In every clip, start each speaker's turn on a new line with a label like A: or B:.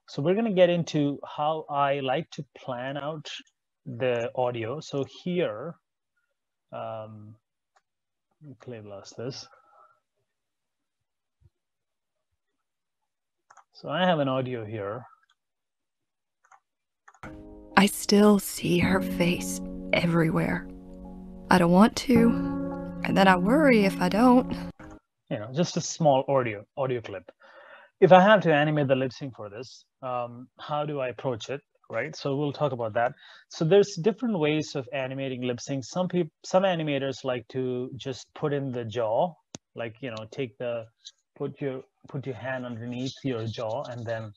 A: So we're going to get into how I like to plan out the audio. So here, Clay lost this. So I have an audio here.
B: I still see her face everywhere. I don't want to, and then I worry if I don't.
A: You know, just a small audio clip. If I have to animate the lip sync for this, how do I approach it, right? So we'll talk about that. So there's different ways of animating lip sync. Some animators like to just put in the jaw, like, you know, put your hand underneath your jaw, and then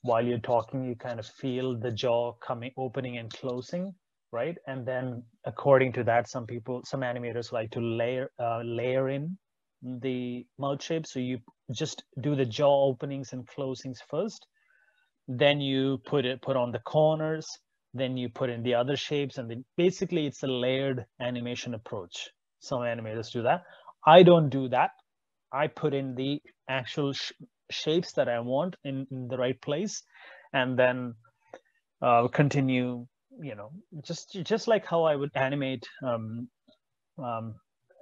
A: while you're talking, you kind of feel the jaw opening and closing, right? And then according to that, some animators like to layer in the mouth shape. So you just do the jaw openings and closings first, then you put on the corners, then you put in the other shapes, and then basically it's a layered animation approach. Some animators do that. I don't do that. I put in the actual shapes that I want in the right place, and then continue, you know, just like how I would animate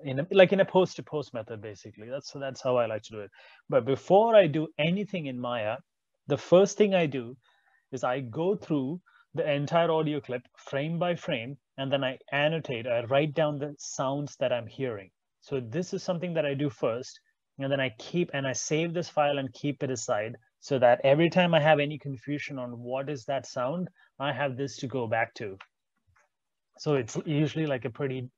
A: in a post to post method. Basically, that's how I like to do it. But before I do anything in Maya, the first thing I do is I go through the entire audio clip frame by frame, and then I write down the sounds that I'm hearing. So this is something that I do first, and then I save this file and keep it aside, so that every time I have any confusion on what is that sound, I have this to go back to. So it's usually like a pretty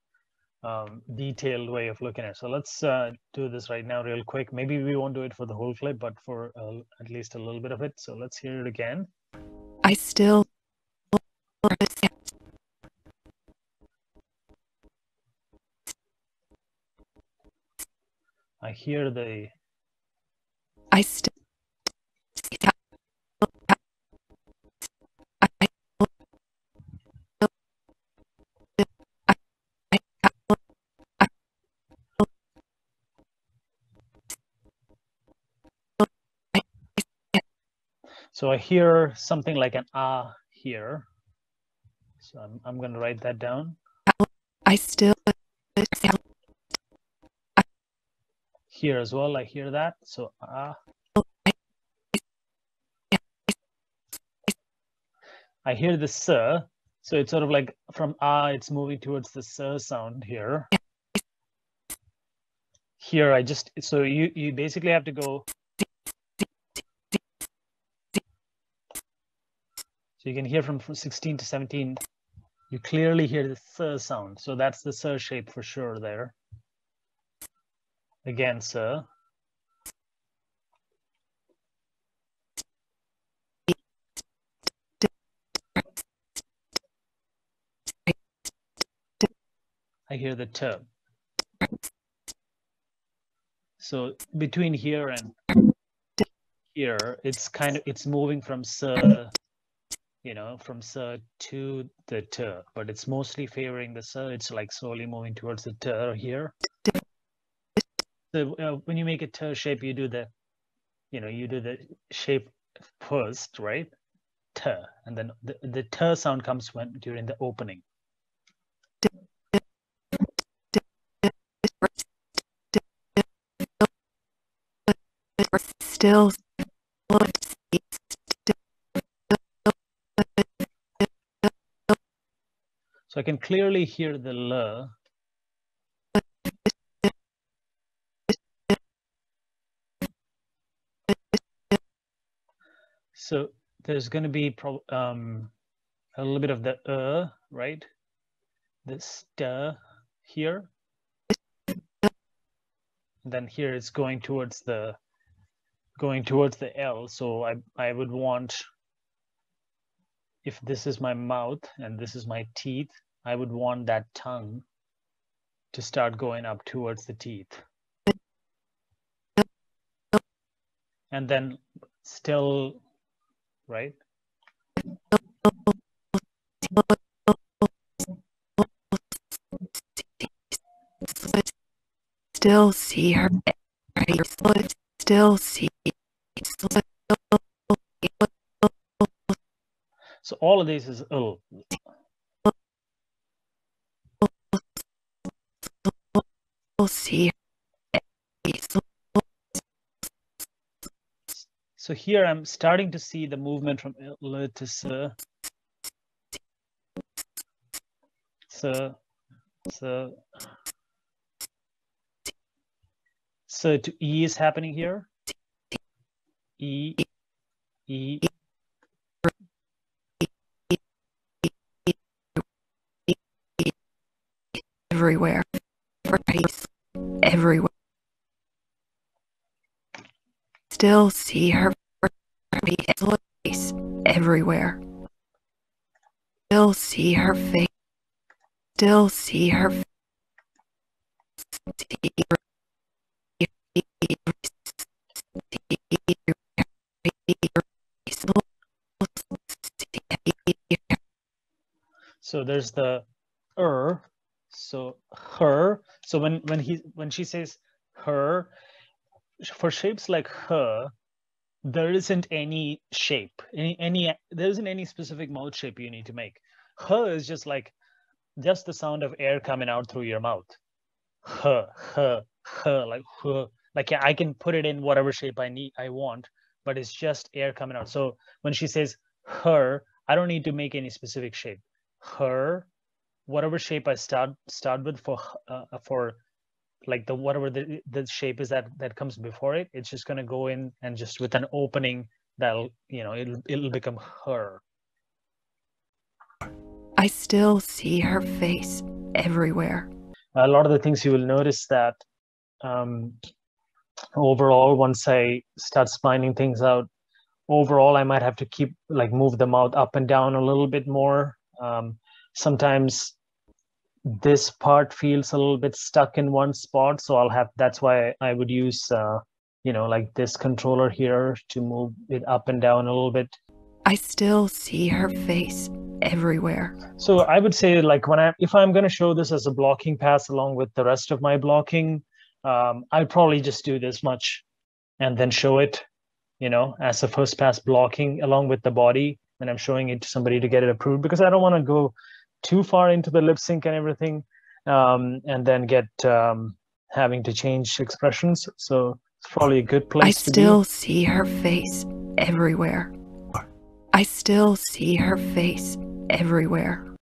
A: detailed way of looking at it. So let's do this right now real quick. Maybe we won't do it for the whole clip, but for at least a little bit of it. So let's hear it again.
B: I still
A: I hear the
B: I still
A: so I hear something like an ah here. So I'm going to write that down.
B: I still
A: Here as well, I hear that. So ah. I hear the sir. So it's sort of like from ah, it's moving towards the sir sound here. Here so you basically have to go. So you can hear from 16 to 17, you clearly hear the sir sound. So that's the sir shape for sure there. Again, sir. I hear the t. So between here and here, it's moving from sir, you know, from sir to the t, but it's mostly favoring the sir. It's like slowly moving towards the t here. So when you make a t shape, you do the shape first, right? T, and then the t sound comes during the opening.
B: still
A: So I can clearly hear the l. So there's going to be a little bit of the right? The st here. And then here it's going towards the L. So I would want, if this is my mouth and this is my teeth, I would want that tongue to start going up towards the teeth. And then still, right?
B: Still see her. Still see.
A: So all of this is ill.
B: See.
A: So here I'm starting to see the movement from L to S. So to E is happening here. E, E.
B: Everywhere. Everywhere. Still see her face everywhere. Still see her face. Still see her face.
A: So there's the so her. So when she says her, for shapes like her, there isn't any shape, there isn't any specific mouth shape you need to make. Her is just the sound of air coming out through your mouth. Her, like I can put it in whatever shape I want, but it's just air coming out. So when she says her, I don't need to make any specific shape. Her, whatever shape I start with for like whatever the shape is that comes before it, it's just going to go in and just with an opening that'll, it'll become her.
B: I still see her face everywhere.
A: A lot of the things you will notice that overall, once I start splining things out, overall I might have to keep move the mouth up and down a little bit more. Sometimes this part feels a little bit stuck in one spot, so that's why I would use like this controller here to move it up and down a little bit.
B: I still see her face everywhere.
A: So I would say if I'm going to show this as a blocking pass along with the rest of my blocking, I'd probably just do this much and then show it as a first pass blocking along with the body, and I'm showing it to somebody to get it approved, because I don't want to go too far into the lip sync and everything, and then get having to change expressions. So it's probably a good place to be.
B: I still see her face everywhere. I still see her face everywhere.